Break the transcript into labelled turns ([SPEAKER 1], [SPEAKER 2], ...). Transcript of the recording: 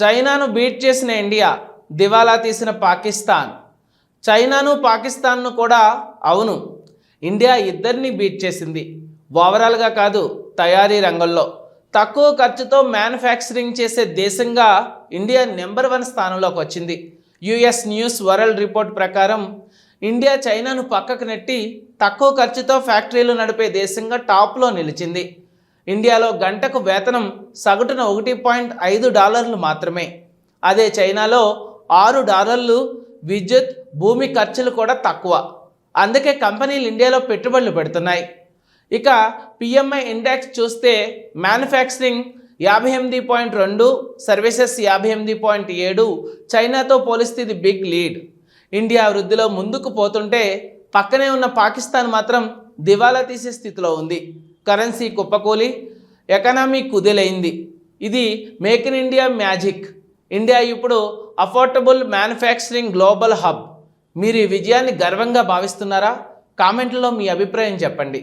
[SPEAKER 1] చైనాను బీట్ చేసిన ఇండియా, దివాలా తీసిన పాకిస్తాన్. చైనాను పాకిస్తాన్ను కూడా అవును, ఇండియా ఇద్దరిని బీట్ చేసింది. ఓవరాల్గా కాదు, తయారీ రంగంలో తక్కువ ఖర్చుతో మ్యానుఫ్యాక్చరింగ్ చేసే దేశంగా ఇండియా నెంబర్ 1 స్థానంలోకి వచ్చింది. యుఎస్ న్యూస్ వరల్డ్ రిపోర్ట్ ప్రకారం ఇండియా చైనాను పక్కకు నెట్టి తక్కువ ఖర్చుతో ఫ్యాక్టరీలు నడిపే దేశంగా టాప్లో నిలిచింది. ఇండియాలో గంటకు వేతనం సగటున $1.5 మాత్రమే. అదే చైనాలో $6. విద్యుత్, భూమి ఖర్చులు కూడా తక్కువ. అందుకే కంపెనీలు ఇండియాలో పెట్టుబడులు పెడుతున్నాయి. ఇక పిఎంఐ ఇండెక్స్ చూస్తే మ్యానుఫ్యాక్చరింగ్ 58.2, సర్వీసెస్ 58.7. చైనాతో పోలిస్తే ఇది బిగ్ లీడ్. ఇండియా వృద్ధిలో ముందుకు పోతుంటే పక్కనే ఉన్న పాకిస్తాన్ మాత్రం దివాలా తీసే స్థితిలో ఉంది. కరెన్సీ కుప్పకూలి, ఎకనామీ కుదేలైంది. ఇది make in India magic. India ఇప్పుడు అఫోర్డబుల్ మ్యానుఫ్యాక్చరింగ్ గ్లోబల్ హబ్. మీరు ఈ విజయాన్ని గర్వంగా భావిస్తున్నారా? కామెంట్లో మీ అభిప్రాయం చెప్పండి.